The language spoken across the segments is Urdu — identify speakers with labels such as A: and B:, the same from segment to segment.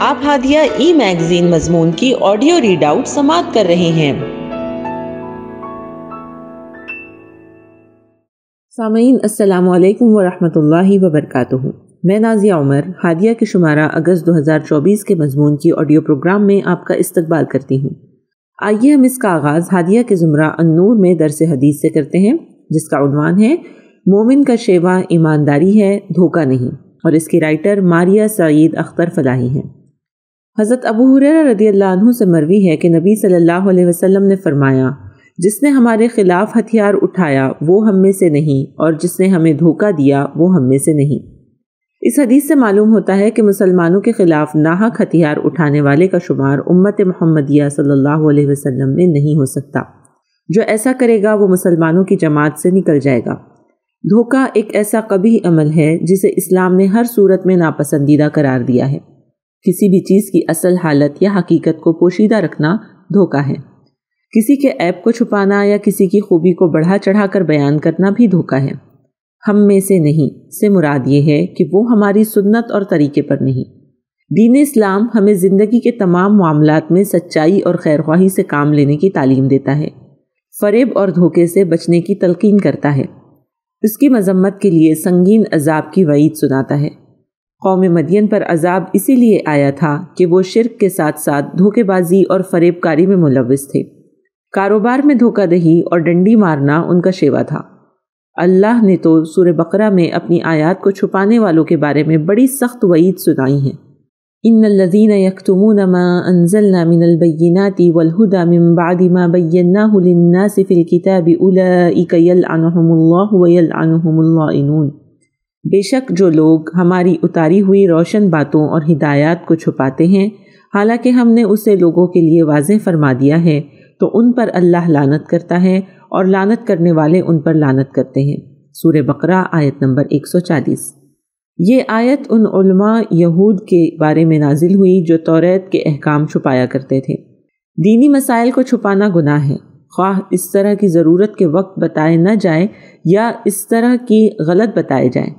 A: آپ ہادیہ ای میگزین مضمون کی آڈیو ریڈ آؤٹ سماعت کر رہے ہیں۔
B: سامعین السلام علیکم ورحمۃ اللہ وبرکاتہ۔ میں نازیہ عمر ہادیہ کے شمارہ اگست 2024 کے مضمون کی آڈیو پروگرام میں آپ کا استقبال کرتی ہوں۔ آئیے ہم اس کا آغاز ہادیہ کے زمرہ النور میں درس حدیث سے کرتے ہیں، جس کا عنوان ہے مومن کا شیوا ایمانداری ہے، دھوکہ نہیں، اور اس کی رائٹر ماریہ سعید اختر فلاحی ہیں۔ حضرت ابو ہریرہ رضی اللہ عنہ سے مروی ہے کہ نبی صلی اللہ علیہ وسلم نے فرمایا، جس نے ہمارے خلاف ہتھیار اٹھایا وہ ہم میں سے نہیں، اور جس نے ہمیں دھوکہ دیا وہ ہم میں سے نہیں۔ اس حدیث سے معلوم ہوتا ہے کہ مسلمانوں کے خلاف ناحق ہتھیار اٹھانے والے کا شمار امت محمدیہ صلی اللہ علیہ وسلم میں نہیں ہو سکتا۔ جو ایسا کرے گا وہ مسلمانوں کی جماعت سے نکل جائے گا۔ دھوکہ ایک ایسا قبیح عمل ہے جسے اسلام نے ہر صورت میں ناپسندیدہ قرار دیا ہے۔ کسی بھی چیز کی اصل حالت یا حقیقت کو پوشیدہ رکھنا دھوکہ ہے۔ کسی کے عیب کو چھپانا یا کسی کی خوبی کو بڑھا چڑھا کر بیان کرنا بھی دھوکہ ہے۔ ہم میں سے نہیں سے مراد یہ ہے کہ وہ ہماری سنت اور طریقے پر نہیں۔ دین اسلام ہمیں زندگی کے تمام معاملات میں سچائی اور خیرخواہی سے کام لینے کی تعلیم دیتا ہے، فریب اور دھوکے سے بچنے کی تلقین کرتا ہے، اس کی مذمت کے لیے سنگین عذاب کی وعید سناتا ہے۔ قوم مدین پر عذاب اسی لیے آیا تھا کہ وہ شرک کے ساتھ ساتھ دھوکے بازی اور فریب کاری میں ملوث تھے۔ کاروبار میں دھوکہ دہی اور ڈنڈی مارنا ان کا شیوا تھا۔ اللہ نے تو سورہ بقرہ میں اپنی آیات کو چھپانے والوں کے بارے میں بڑی سخت وعید سنائی ہیں۔ ان الذین یکتمون ما انزلنا من البینات والہدی من بعد ما بیناہ للناس فی الکتاب اولئک یلعنہم اللہ ویلعنہم اللاعنون۔ بے شک جو لوگ ہماری اتاری ہوئی روشن باتوں اور ہدایات کو چھپاتے ہیں، حالانکہ ہم نے اسے لوگوں کے لیے واضح فرما دیا ہے، تو ان پر اللہ لعنت کرتا ہے اور لعنت کرنے والے ان پر لعنت کرتے ہیں۔ سورہ بقرہ آیت نمبر 140۔ یہ آیت ان علماء یہود کے بارے میں نازل ہوئی جو توریت کے احکام چھپایا کرتے تھے۔ دینی مسائل کو چھپانا گناہ ہے، خواہ اس طرح کی ضرورت کے وقت بتائے نہ جائے یا اس طرح کی غلط بتائے جائیں۔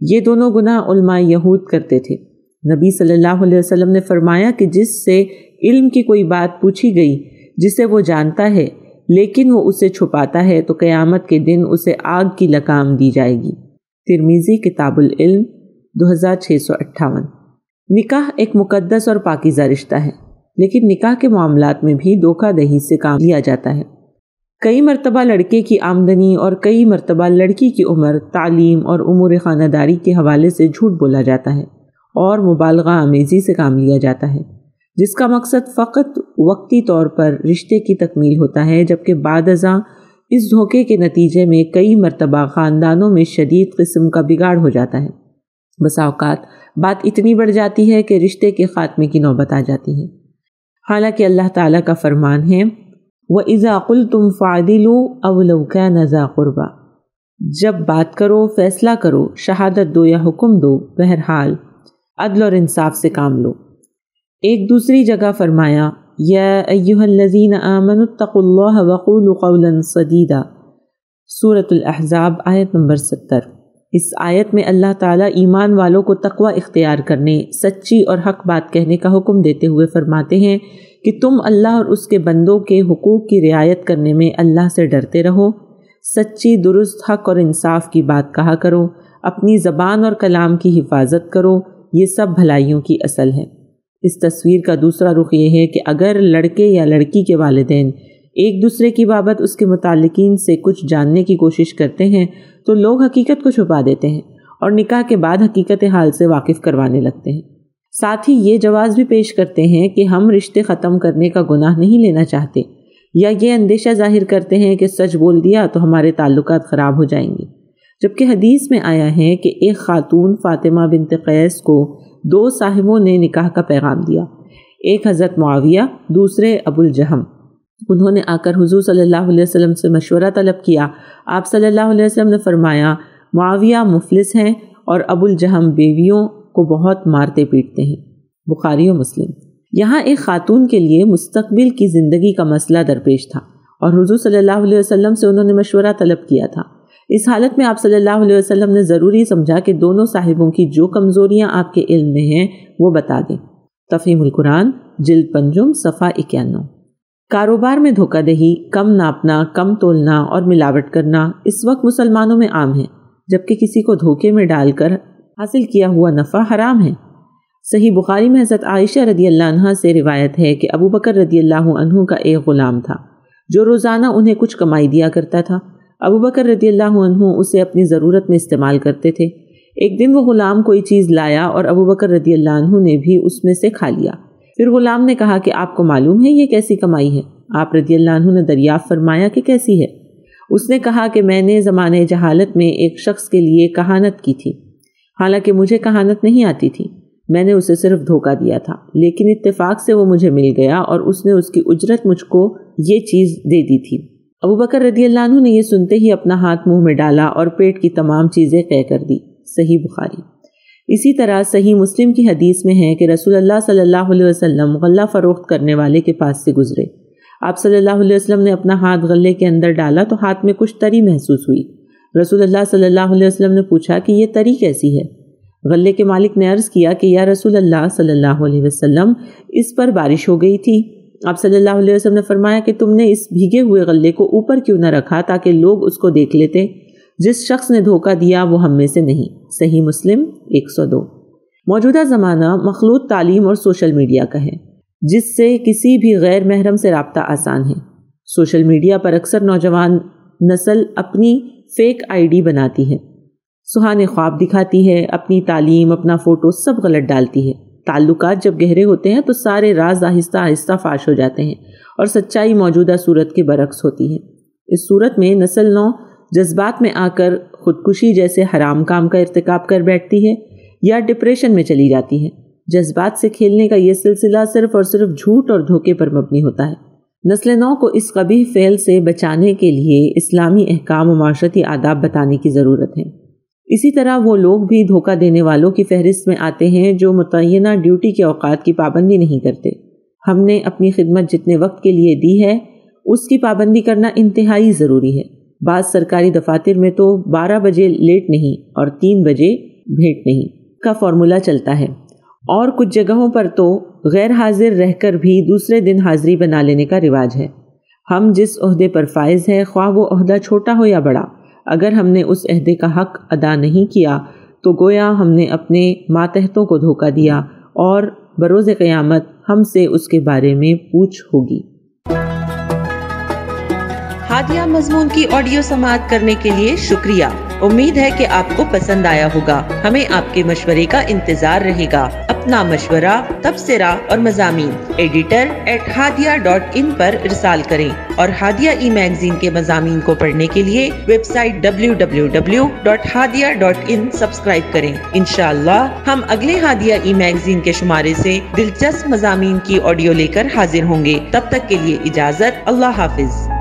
B: یہ دونوں گناہ علماء یہود کرتے تھے۔ نبی صلی اللہ علیہ وسلم نے فرمایا کہ جس سے علم کی کوئی بات پوچھی گئی جسے وہ جانتا ہے لیکن وہ اسے چھپاتا ہے تو قیامت کے دن اسے آگ کی لگام دی جائے گی۔ ترمذی کتاب العلم 2658۔ نکاح ایک مقدس اور پاکیزہ رشتہ ہے، لیکن نکاح کے معاملات میں بھی دھوکہ دہی سے کام لیا جاتا ہے۔ کئی مرتبہ لڑکے کی آمدنی اور کئی مرتبہ لڑکی کی عمر، تعلیم اور امور خانہ داری کے حوالے سے جھوٹ بولا جاتا ہے اور مبالغہ آمیزی سے کام لیا جاتا ہے، جس کا مقصد فقط وقتی طور پر رشتے کی تکمیل ہوتا ہے، جبکہ بعد ازاں اس دھوکے کے نتیجے میں کئی مرتبہ خاندانوں میں شدید قسم کا بگاڑ ہو جاتا ہے۔ بسا اوقات بات اتنی بڑھ جاتی ہے کہ رشتے کے خاتمے کی نوبت آ جاتی ہے۔ حالانکہ اللہ تعالیٰ کا فرمان ہے وَإِذَا قُلْتُمْ فَعْدِلُوا أَوْ لَوْ كَانَ ذَا قُرْبَى۔ جب بات کرو، فیصلہ کرو، شہادت دو یا حکم دو، بہرحال عدل اور انصاف سے کام لو۔ ایک دوسری جگہ فرمایا یا ایھا الذین آمنوا اتقوا اللہ وقولوا قولا سدیدا، سورۃ الاحزاب آیت نمبر 70۔ اس آیت میں اللہ تعالیٰ ایمان والوں کو تقوی اختیار کرنے، سچی اور حق بات کہنے کا حکم دیتے ہوئے فرماتے ہیں کہ تم اللہ اور اس کے بندوں کے حقوق کی رعایت کرنے میں اللہ سے ڈرتے رہو، سچی، درست، حق اور انصاف کی بات کہا کرو، اپنی زبان اور کلام کی حفاظت کرو، یہ سب بھلائیوں کی اصل ہے۔ اس تصویر کا دوسرا رخ یہ ہے کہ اگر لڑکے یا لڑکی کے والدین ایک دوسرے کی بابت اس کے متعلقین سے کچھ جاننے کی کوشش کرتے ہیں تو لوگ حقیقت کو چھپا دیتے ہیں اور نکاح کے بعد حقیقت حال سے واقف کروانے لگتے ہیں۔ ساتھ ہی یہ جواز بھی پیش کرتے ہیں کہ ہم رشتے ختم کرنے کا گناہ نہیں لینا چاہتے، یا یہ اندیشہ ظاہر کرتے ہیں کہ سچ بول دیا تو ہمارے تعلقات خراب ہو جائیں گے، جبکہ حدیث میں آیا ہے کہ ایک خاتون فاطمہ بنت قیس کو دو صاحبوں نے نکاح کا پیغام دیا، ایک حضرت معاویہ، دوسرے ابو الجہم۔ انہوں نے آ کر حضور صلی اللہ علیہ وسلم سے مشورہ طلب کیا۔ آپ صلی اللہ علیہ وسلم نے فرمایا معاویہ مفلس ہیں اور ابو الجہم بیویوں کو بہت مارتے پیٹتے ہیں، بخاری و مسلم۔ یہاں ایک خاتون کے لیے مستقبل کی زندگی کا مسئلہ درپیش تھا اور حضور صلی اللہ علیہ وسلم سے انہوں نے مشورہ طلب کیا تھا۔ اس حالت میں آپ صلی اللہ علیہ وسلم نے ضروری سمجھا کہ دونوں صاحبوں کی جو کمزوریاں آپ کے علم میں ہیں وہ بتا دیں تفہیم القرآن جلد 5 صفحہ 91۔ کاروبار میں دھوکہ دہی، کم ناپنا، کم تولنا اور ملاوٹ کرنا اس وقت مسلمانوں میں عام ہے، جبکہ کسی کو دھوکے میں ڈال کر حاصل کیا ہوا نفع حرام ہے۔ صحیح بخاری میں حضرت عائشہ رضی اللہ عنہ سے روایت ہے کہ ابو بکر رضی اللہ عنہ کا ایک غلام تھا جو روزانہ انہیں کچھ کمائی دیا کرتا تھا۔ ابو بکر رضی اللہ عنہ اسے اپنی ضرورت میں استعمال کرتے تھے۔ ایک دن وہ غلام کوئی چیز لایا اور ابو بکر رضی اللہ عنہ نے بھی اس میں سے کھا لیا۔ پھر غلام نے کہا کہ آپ کو معلوم ہے یہ کیسی کمائی ہے؟ آپ رضی اللہ عنہ نے دریافت فرمایا کہ کیسی ہے؟ اس نے کہا کہ میں نے زمانے جہالت میں ایک شخص کے لیے کہانت کی تھی، حالانکہ مجھے کہانت نہیں آتی تھی، میں نے اسے صرف دھوکہ دیا تھا، لیکن اتفاق سے وہ مجھے مل گیا اور اس نے اس کی اجرت مجھ کو یہ چیز دے دی تھی۔ ابو بکر رضی اللہ عنہ نے یہ سنتے ہی اپنا ہاتھ منہ میں ڈالا اور پیٹ کی تمام چیزیں قے کر دی۔ صحیح بخاری۔ اسی طرح صحیح مسلم کی حدیث میں ہے کہ رسول اللہ صلی اللہ علیہ وسلم غلہ فروخت کرنے والے کے پاس سے گزرے۔ آپ صلی اللہ علیہ وسلم نے اپنا ہاتھ غلے کے اندر ڈالا تو ہاتھ میں کچھ تری محسوس ہوئی۔ رسول اللہ صلی اللہ علیہ وسلم نے پوچھا کہ یہ تری کیسی ہے؟ غلے کے مالک نے عرض کیا کہ یا رسول اللہ صلی اللہ علیہ وسلم اس پر بارش ہو گئی تھی۔ آپ صلی اللہ علیہ وسلم نے فرمایا کہ تم نے اس بھیگے ہوئے غلے کو اوپر کیوں نہ رکھا تاکہ لوگ اس کو دیکھ لیتے؟ جس شخص نے دھوکہ دیا وہ ہم میں سے نہیں۔ صحیح مسلم 102۔ موجودہ زمانہ مخلوط تعلیم اور سوشل میڈیا کا ہے، جس سے کسی بھی غیر محرم سے رابطہ آسان ہے۔ سوشل میڈیا پر اکثر نوجوان نسل اپنی فیک آئی ڈی بناتی ہے، سہانے خواب دکھاتی ہے، اپنی تعلیم، اپنا فوٹو سب غلط ڈالتی ہے۔ تعلقات جب گہرے ہوتے ہیں تو سارے راز آہستہ آہستہ فاش ہو جاتے ہیں اور سچائی موجودہ صورت کے برعکس ہوتی ہے۔ اس صورت میں نسل نو جذبات میں آ کر خودکشی جیسے حرام کام کا ارتکاب کر بیٹھتی ہے یا ڈپریشن میں چلی جاتی ہے۔ جذبات سے کھیلنے کا یہ سلسلہ صرف اور صرف جھوٹ اور دھوکے پر مبنی ہوتا ہے۔ نسل نو کو اس قبیح فعل سے بچانے کے لیے اسلامی احکام و معاشرتی آداب بتانے کی ضرورت ہے۔ اسی طرح وہ لوگ بھی دھوکہ دینے والوں کی فہرست میں آتے ہیں جو متعینہ ڈیوٹی کے اوقات کی پابندی نہیں کرتے۔ ہم نے اپنی خدمت جتنے وقت کے لیے دی ہے اس کی پابندی کرنا انتہائی ضروری ہے۔ بعض سرکاری دفاتر میں تو 12 بجے لیٹ نہیں اور 3 بجے بھیٹ نہیں کا فارمولہ چلتا ہے، اور کچھ جگہوں پر تو غیر حاضر رہ کر بھی دوسرے دن حاضری بنا لینے کا رواج ہے۔ ہم جس عہدے پر فائز ہیں، خواہ وہ عہدہ چھوٹا ہو یا بڑا، اگر ہم نے اس عہدے کا حق ادا نہیں کیا تو گویا ہم نے اپنے ماتحتوں کو دھوکہ دیا اور بروز قیامت ہم سے اس کے بارے میں پوچھ ہوگی۔
A: ہادیہ مضمون کی آڈیو سماعت کرنے کے لیے شکریہ۔ امید ہے کہ آپ کو پسند آیا ہوگا۔ ہمیں آپ کے مشورے کا انتظار رہے گا۔ اپنا مشورہ، تبصرہ اور مضامین editor@hadia.in پر ارسال کریں اور ہادیہ ای میگزین کے مضامین کو پڑھنے کے لیے ویب سائٹ www.hadia.in سبسکرائب کریں۔ انشاءاللہ ہم اگلے ہادیہ ای میگزین کے شمارے سے دلچسپ مضامین کی آڈیو لے کر حاضر ہوں گے۔ تب تک کے لیے اجازت، اللہ حافظ۔